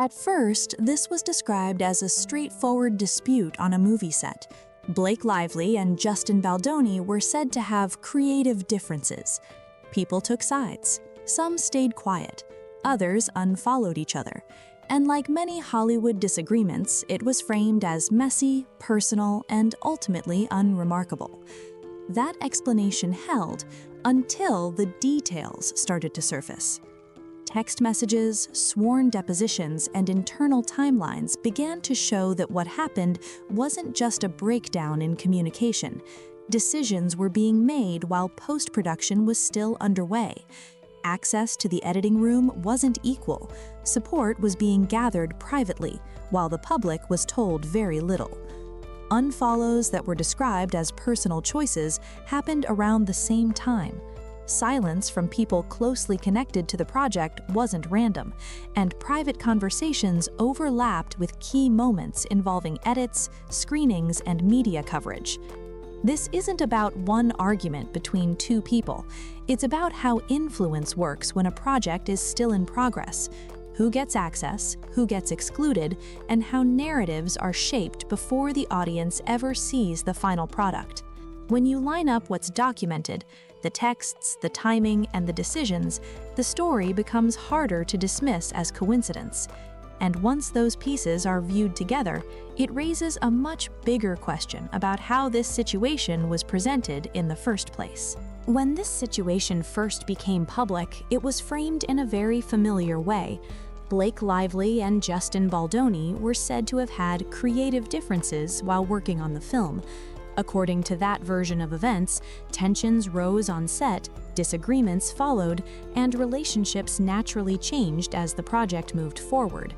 At first, this was described as a straightforward dispute on a movie set. Blake Lively and Justin Baldoni were said to have creative differences. People took sides. Some stayed quiet. Others unfollowed each other. And like many Hollywood disagreements, it was framed as messy, personal, and ultimately unremarkable. That explanation held until the details started to surface. Text messages, sworn depositions, and internal timelines began to show that what happened wasn't just a breakdown in communication. Decisions were being made while post-production was still underway. Access to the editing room wasn't equal. Support was being gathered privately, while the public was told very little. Unfollows that were described as personal choices happened around the same time. Silence from people closely connected to the project wasn't random, and private conversations overlapped with key moments involving edits, screenings, and media coverage. This isn't about one argument between two people. It's about how influence works when a project is still in progress, who gets access, who gets excluded, and how narratives are shaped before the audience ever sees the final product. When you line up what's documented, the texts, the timing, and the decisions, the story becomes harder to dismiss as coincidence. And once those pieces are viewed together, it raises a much bigger question about how this situation was presented in the first place. When this situation first became public, it was framed in a very familiar way. Blake Lively and Justin Baldoni were said to have had creative differences while working on the film. According to that version of events, tensions rose on set, disagreements followed, and relationships naturally changed as the project moved forward.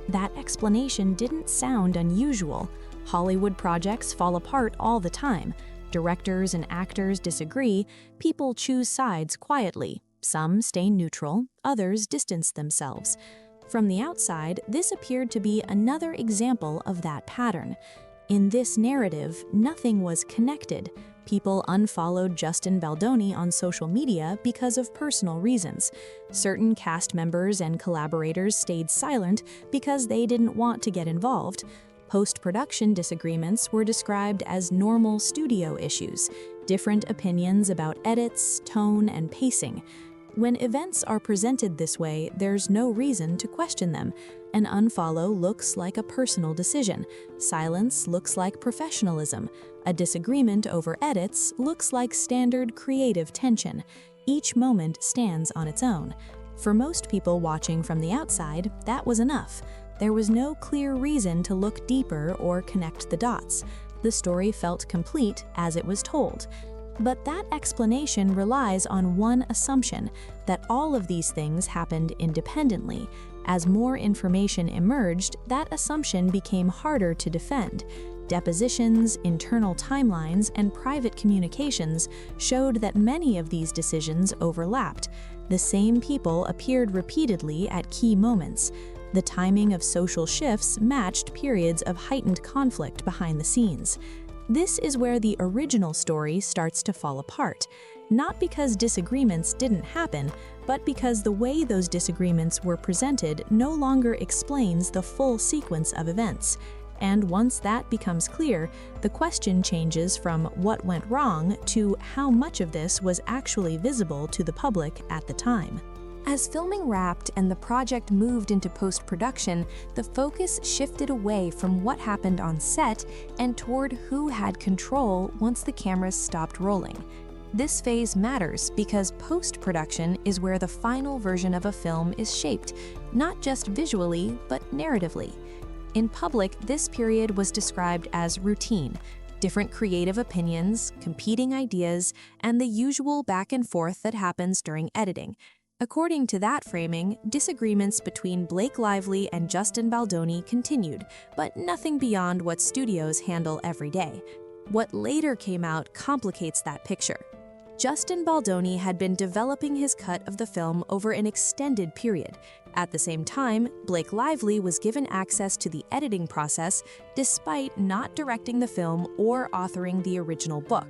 That explanation didn't sound unusual. Hollywood projects fall apart all the time. Directors and actors disagree, people choose sides quietly. Some stay neutral, others distance themselves. From the outside, this appeared to be another example of that pattern. In this narrative, nothing was connected. People unfollowed Justin Baldoni on social media because of personal reasons. Certain cast members and collaborators stayed silent because they didn't want to get involved. Post-production disagreements were described as normal studio issues, different opinions about edits, tone, and pacing. When events are presented this way, there's no reason to question them. An unfollow looks like a personal decision. Silence looks like professionalism. A disagreement over edits looks like standard creative tension. Each moment stands on its own. For most people watching from the outside, that was enough. There was no clear reason to look deeper or connect the dots. The story felt complete as it was told. But that explanation relies on one assumption, that all of these things happened independently. As more information emerged, that assumption became harder to defend. Depositions, internal timelines, and private communications showed that many of these decisions overlapped. The same people appeared repeatedly at key moments. The timing of social shifts matched periods of heightened conflict behind the scenes. This is where the original story starts to fall apart, not because disagreements didn't happen, but because the way those disagreements were presented no longer explains the full sequence of events. And once that becomes clear, the question changes from what went wrong to how much of this was actually visible to the public at the time. As filming wrapped and the project moved into post-production, the focus shifted away from what happened on set and toward who had control once the cameras stopped rolling. This phase matters because post-production is where the final version of a film is shaped, not just visually, but narratively. In public, this period was described as routine, different creative opinions, competing ideas, and the usual back and forth that happens during editing. According to that framing, disagreements between Blake Lively and Justin Baldoni continued, but nothing beyond what studios handle every day. What later came out complicates that picture. Justin Baldoni had been developing his cut of the film over an extended period. At the same time, Blake Lively was given access to the editing process despite not directing the film or authoring the original book.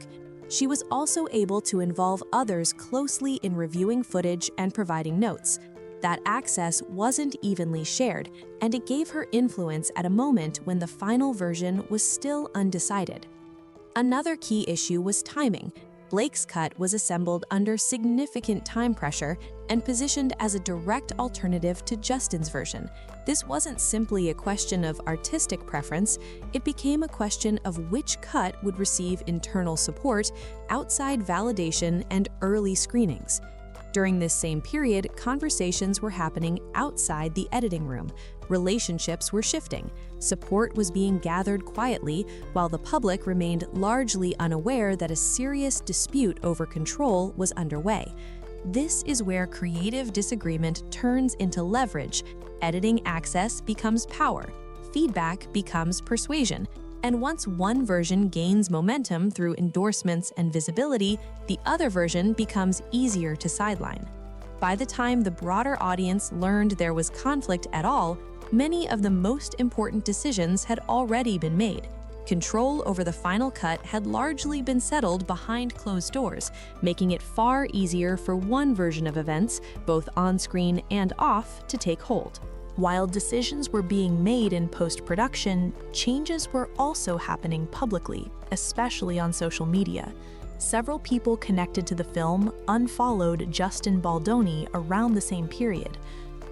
She was also able to involve others closely in reviewing footage and providing notes. That access wasn't evenly shared, and it gave her influence at a moment when the final version was still undecided. Another key issue was timing. Blake's cut was assembled under significant time pressure and positioned as a direct alternative to Justin's version. This wasn't simply a question of artistic preference, it became a question of which cut would receive internal support, outside validation, and early screenings. During this same period, conversations were happening outside the editing room. Relationships were shifting. Support was being gathered quietly, while the public remained largely unaware that a serious dispute over control was underway. This is where creative disagreement turns into leverage. Editing access becomes power. Feedback becomes persuasion. And once one version gains momentum through endorsements and visibility, the other version becomes easier to sideline. By the time the broader audience learned there was conflict at all, many of the most important decisions had already been made. Control over the final cut had largely been settled behind closed doors, making it far easier for one version of events, both on-screen and off, to take hold. While decisions were being made in post-production, changes were also happening publicly, especially on social media. Several people connected to the film unfollowed Justin Baldoni around the same period.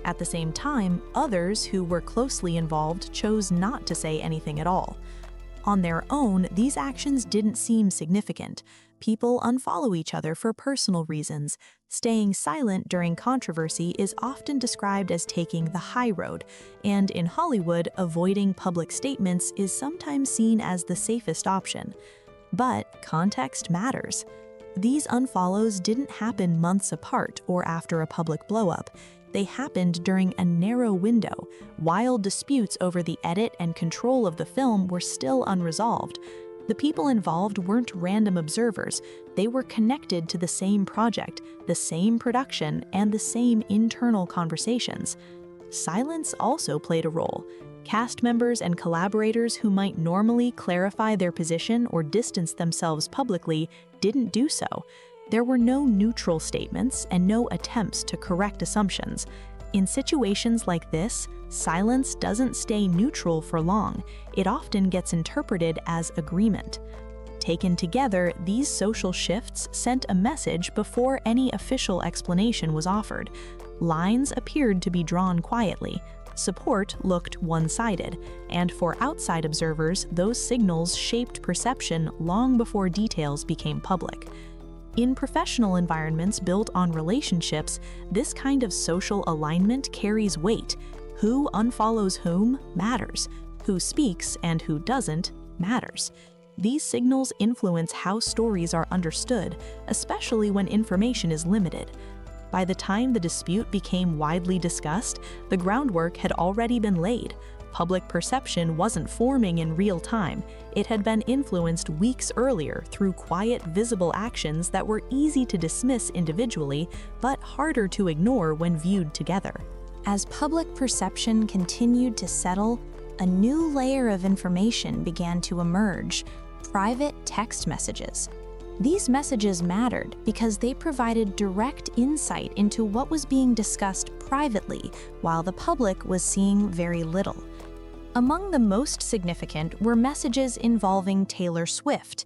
At the same time, others who were closely involved chose not to say anything at all. On their own, these actions didn't seem significant. People unfollow each other for personal reasons. Staying silent during controversy is often described as taking the high road, and in Hollywood, avoiding public statements is sometimes seen as the safest option. But context matters. These unfollows didn't happen months apart or after a public blow-up. They happened during a narrow window, while disputes over the edit and control of the film were still unresolved. The people involved weren't random observers. They were connected to the same project, the same production, and the same internal conversations. Silence also played a role. Cast members and collaborators who might normally clarify their position or distance themselves publicly didn't do so. There were no neutral statements and no attempts to correct assumptions. In situations like this, silence doesn't stay neutral for long. It often gets interpreted as agreement. Taken together, these social shifts sent a message before any official explanation was offered. Lines appeared to be drawn quietly. Support looked one-sided, and for outside observers, those signals shaped perception long before details became public. In professional environments built on relationships, this kind of social alignment carries weight. Who unfollows whom matters. Who speaks and who doesn't matters. These signals influence how stories are understood, especially when information is limited. By the time the dispute became widely discussed, the groundwork had already been laid. Public perception wasn't forming in real time. It had been influenced weeks earlier through quiet, visible actions that were easy to dismiss individually, but harder to ignore when viewed together. As public perception continued to settle, a new layer of information began to emerge: private text messages. These messages mattered because they provided direct insight into what was being discussed privately, while the public was seeing very little. Among the most significant were messages involving Taylor Swift.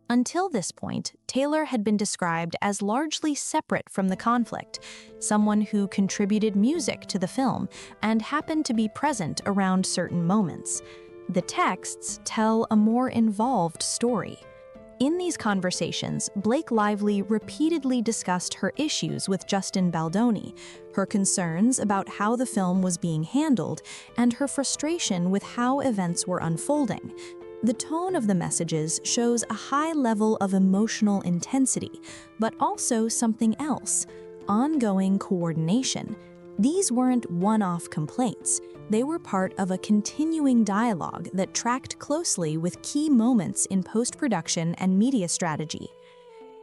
Until this point, Taylor had been described as largely separate from the conflict, someone who contributed music to the film and happened to be present around certain moments. The texts tell a more involved story. In these conversations, Blake Lively repeatedly discussed her issues with Justin Baldoni, her concerns about how the film was being handled, and her frustration with how events were unfolding. The tone of the messages shows a high level of emotional intensity, but also something else: ongoing coordination. These weren't one-off complaints. They were part of a continuing dialogue that tracked closely with key moments in post-production and media strategy.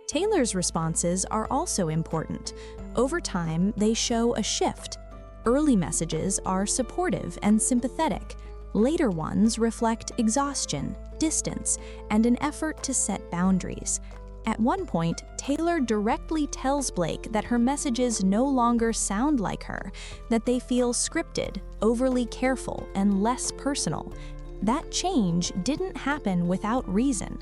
Taylor's responses are also important. Over time, they show a shift. Early messages are supportive and sympathetic. Later ones reflect exhaustion, distance, and an effort to set boundaries. At one point, Taylor directly tells Blake that her messages no longer sound like her, that they feel scripted, overly careful, and less personal. That change didn't happen without reason.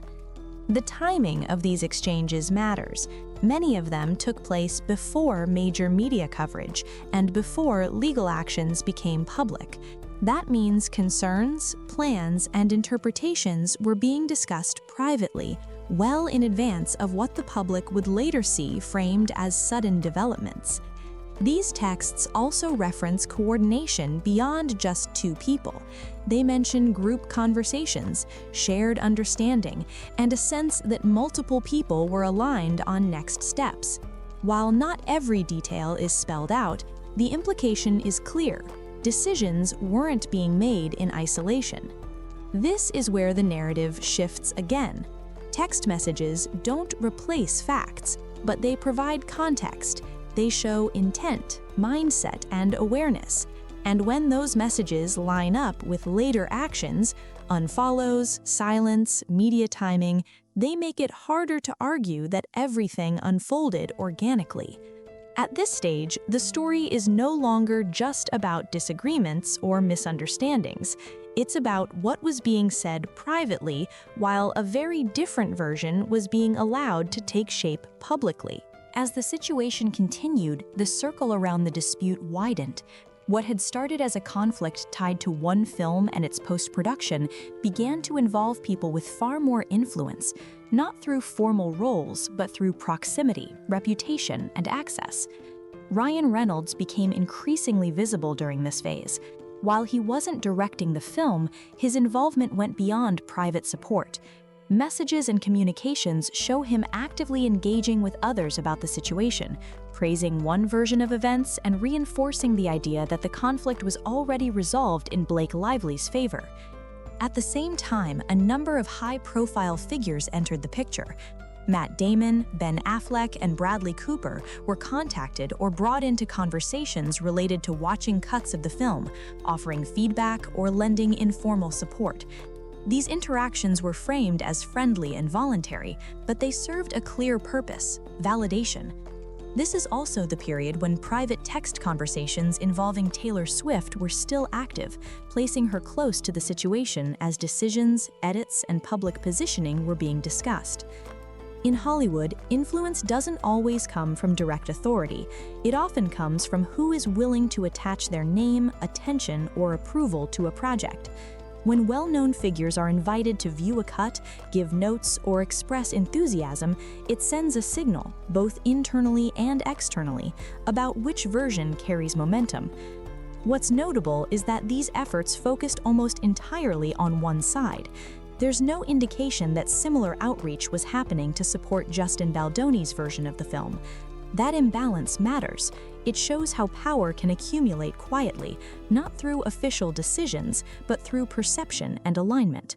The timing of these exchanges matters. Many of them took place before major media coverage and before legal actions became public. That means concerns, plans, and interpretations were being discussed privately, well in advance of what the public would later see framed as sudden developments. These texts also reference coordination beyond just two people. They mention group conversations, shared understanding, and a sense that multiple people were aligned on next steps. While not every detail is spelled out, the implication is clear. Decisions weren't being made in isolation. This is where the narrative shifts again. Text messages don't replace facts, but they provide context. They show intent, mindset, and awareness. And when those messages line up with later actions, unfollows, silence, media timing, they make it harder to argue that everything unfolded organically. At this stage, the story is no longer just about disagreements or misunderstandings. It's about what was being said privately, while a very different version was being allowed to take shape publicly. As the situation continued, the circle around the dispute widened. What had started as a conflict tied to one film and its post-production began to involve people with far more influence, not through formal roles, but through proximity, reputation, and access. Ryan Reynolds became increasingly visible during this phase. While he wasn't directing the film, his involvement went beyond private support. Messages and communications show him actively engaging with others about the situation, praising one version of events and reinforcing the idea that the conflict was already resolved in Blake Lively's favor. At the same time, a number of high-profile figures entered the picture. Matt Damon, Ben Affleck, and Bradley Cooper were contacted or brought into conversations related to watching cuts of the film, offering feedback or lending informal support. These interactions were framed as friendly and voluntary, but they served a clear purpose: validation. This is also the period when private text conversations involving Taylor Swift were still active, placing her close to the situation as decisions, edits, and public positioning were being discussed. In Hollywood, influence doesn't always come from direct authority. It often comes from who is willing to attach their name, attention, or approval to a project. When well-known figures are invited to view a cut, give notes, or express enthusiasm, it sends a signal, both internally and externally, about which version carries momentum. What's notable is that these efforts focused almost entirely on one side. There's no indication that similar outreach was happening to support Justin Baldoni's version of the film. That imbalance matters. It shows how power can accumulate quietly, not through official decisions, but through perception and alignment.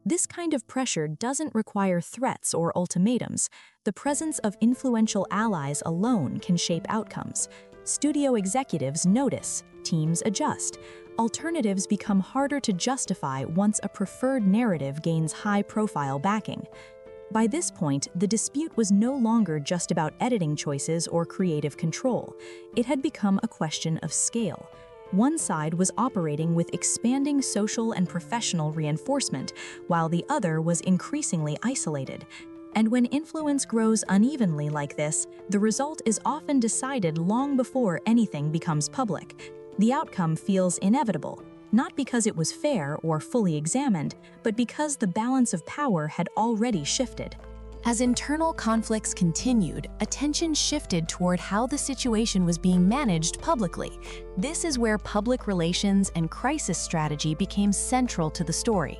This kind of pressure doesn't require threats or ultimatums. The presence of influential allies alone can shape outcomes. Studio executives notice, teams adjust. Alternatives become harder to justify once a preferred narrative gains high-profile backing. By this point, the dispute was no longer just about editing choices or creative control. It had become a question of scale. One side was operating with expanding social and professional reinforcement, while the other was increasingly isolated. And when influence grows unevenly like this, the result is often decided long before anything becomes public. The outcome feels inevitable, not because it was fair or fully examined, but because the balance of power had already shifted. As internal conflicts continued, attention shifted toward how the situation was being managed publicly. This is where public relations and crisis strategy became central to the story.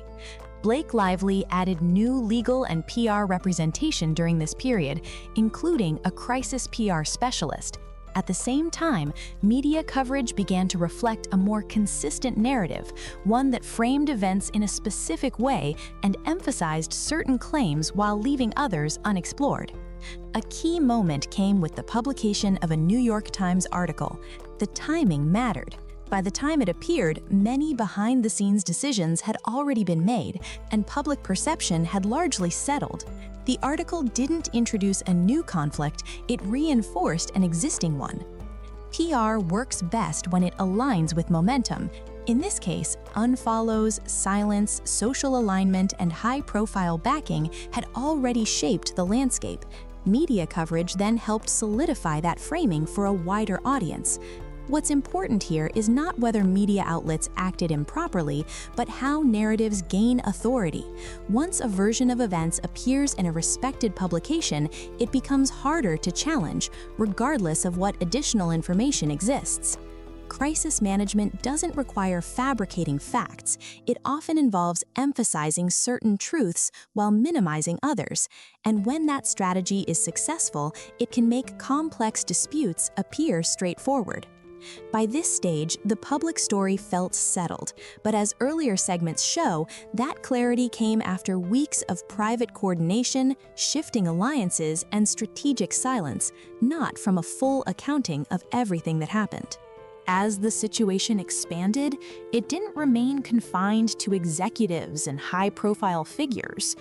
Blake Lively added new legal and PR representation during this period, including a crisis PR specialist. At the same time, media coverage began to reflect a more consistent narrative, one that framed events in a specific way and emphasized certain claims while leaving others unexplored. A key moment came with the publication of a New York Times article. The timing mattered. By the time it appeared, many behind-the-scenes decisions had already been made, and public perception had largely settled. The article didn't introduce a new conflict, it reinforced an existing one. PR works best when it aligns with momentum. In this case, unfollows, silence, social alignment, and high-profile backing had already shaped the landscape. Media coverage then helped solidify that framing for a wider audience. What's important here is not whether media outlets acted improperly, but how narratives gain authority. Once a version of events appears in a respected publication, it becomes harder to challenge, regardless of what additional information exists. Crisis management doesn't require fabricating facts. It often involves emphasizing certain truths while minimizing others. And when that strategy is successful, it can make complex disputes appear straightforward. By this stage, the public story felt settled, but as earlier segments show, that clarity came after weeks of private coordination, shifting alliances, and strategic silence, not from a full accounting of everything that happened. As the situation expanded, it didn't remain confined to executives and high-profile figures.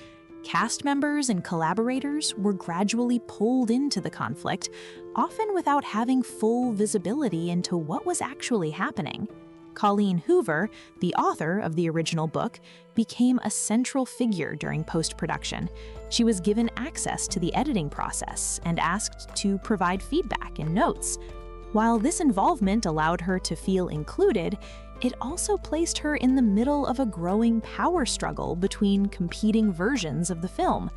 Cast members and collaborators were gradually pulled into the conflict, often without having full visibility into what was actually happening. Colleen Hoover, the author of the original book, became a central figure during post-production. She was given access to the editing process and asked to provide feedback and notes. While this involvement allowed her to feel included, it also placed her in the middle of a growing power struggle between competing versions of the film.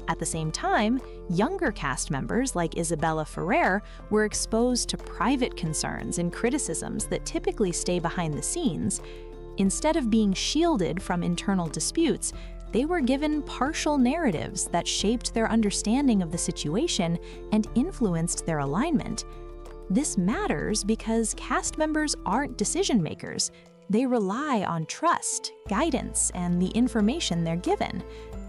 At the same time, younger cast members like Isabella Ferrer were exposed to private concerns and criticisms that typically stay behind the scenes. Instead of being shielded from internal disputes, they were given partial narratives that shaped their understanding of the situation and influenced their alignment. This matters because cast members aren't decision makers. They rely on trust, guidance, and the information they're given.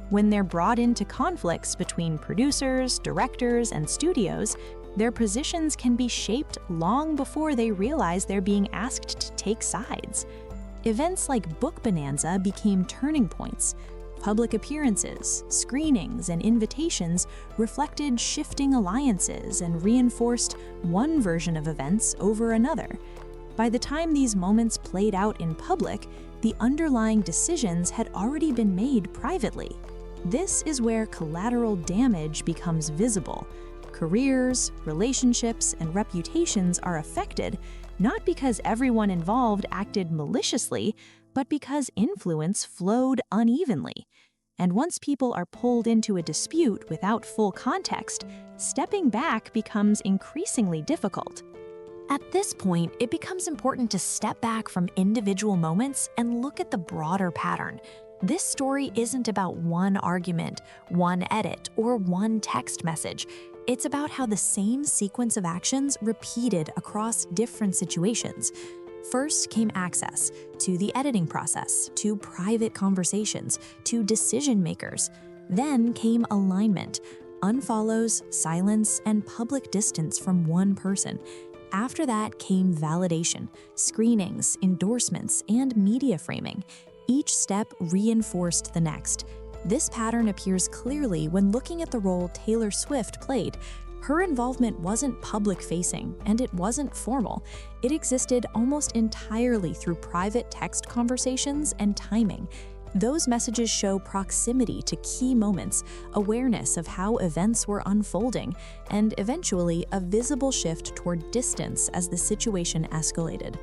When they're brought into conflicts between producers, directors, and studios, their positions can be shaped long before they realize they're being asked to take sides. Events like Book Bonanza became turning points. Public appearances, screenings, and invitations reflected shifting alliances and reinforced one version of events over another. By the time these moments played out in public, the underlying decisions had already been made privately. This is where collateral damage becomes visible. Careers, relationships, and reputations are affected, not because everyone involved acted maliciously, but because influence flowed unevenly. And once people are pulled into a dispute without full context, stepping back becomes increasingly difficult. At this point, it becomes important to step back from individual moments and look at the broader pattern. This story isn't about one argument, one edit, or one text message. It's about how the same sequence of actions repeated across different situations. First came access to the editing process, to private conversations, to decision makers. Then came alignment, unfollows, silence, and public distance from one person. After that came validation, screenings, endorsements, and media framing. Each step reinforced the next. This pattern appears clearly when looking at the role Taylor Swift played. Her involvement wasn't public-facing, and it wasn't formal. It existed almost entirely through private text conversations and timing. Those messages show proximity to key moments, awareness of how events were unfolding, and eventually a visible shift toward distance as the situation escalated.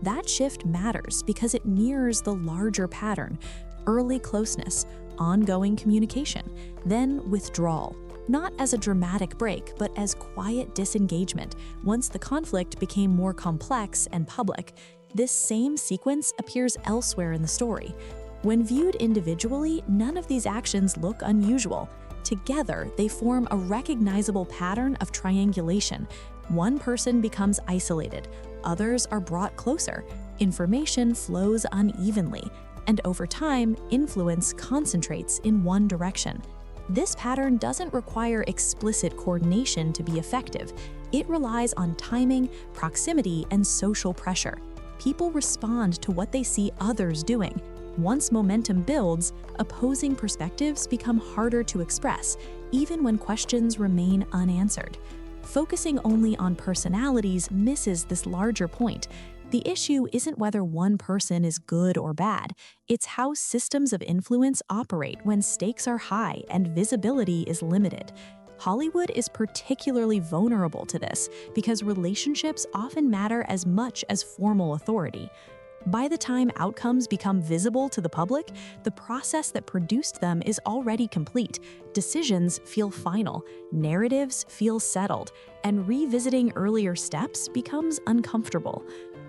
That shift matters because it mirrors the larger pattern: early closeness, ongoing communication, then withdrawal. Not as a dramatic break, but as quiet disengagement. Once the conflict became more complex and public, this same sequence appears elsewhere in the story. When viewed individually, none of these actions look unusual. Together, they form a recognizable pattern of triangulation. One person becomes isolated, others are brought closer, information flows unevenly, and over time, influence concentrates in one direction. This pattern doesn't require explicit coordination to be effective. It relies on timing, proximity, and social pressure. People respond to what they see others doing. Once momentum builds, opposing perspectives become harder to express, even when questions remain unanswered. Focusing only on personalities misses this larger point. The issue isn't whether one person is good or bad, it's how systems of influence operate when stakes are high and visibility is limited. Hollywood is particularly vulnerable to this because relationships often matter as much as formal authority. By the time outcomes become visible to the public, the process that produced them is already complete. Decisions feel final, narratives feel settled, and revisiting earlier steps becomes uncomfortable.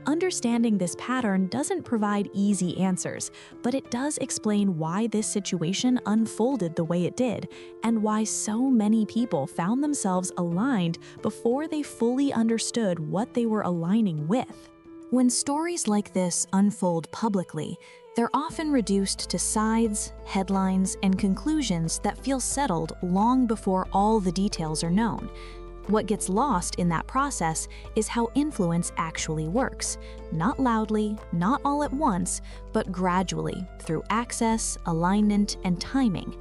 Understanding this pattern doesn't provide easy answers, but it does explain why this situation unfolded the way it did, and why so many people found themselves aligned before they fully understood what they were aligning with. When stories like this unfold publicly, they're often reduced to sides, headlines, and conclusions that feel settled long before all the details are known. What gets lost in that process is how influence actually works, not loudly, not all at once, but gradually through access, alignment, and timing.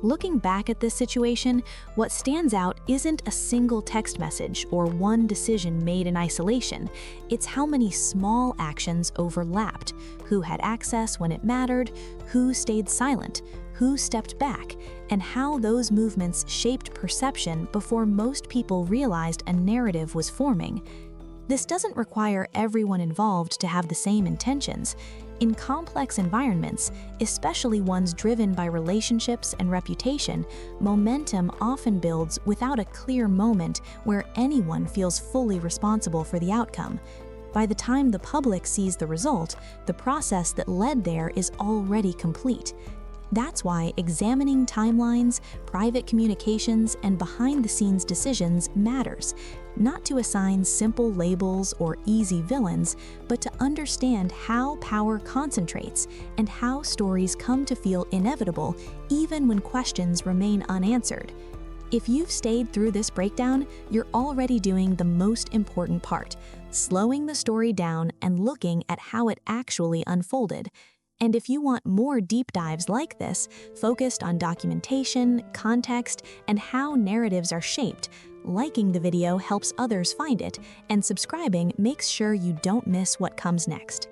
Looking back at this situation, what stands out isn't a single text message or one decision made in isolation. It's how many small actions overlapped, who had access when it mattered, who stayed silent, who stepped back, and how those movements shaped perception before most people realized a narrative was forming. This doesn't require everyone involved to have the same intentions. In complex environments, especially ones driven by relationships and reputation, momentum often builds without a clear moment where anyone feels fully responsible for the outcome. By the time the public sees the result, the process that led there is already complete. That's why examining timelines, private communications, and behind-the-scenes decisions matters, not to assign simple labels or easy villains, but to understand how power concentrates and how stories come to feel inevitable even when questions remain unanswered. If you've stayed through this breakdown, you're already doing the most important part, slowing the story down and looking at how it actually unfolded. And if you want more deep dives like this, focused on documentation, context, and how narratives are shaped, liking the video helps others find it, and subscribing makes sure you don't miss what comes next.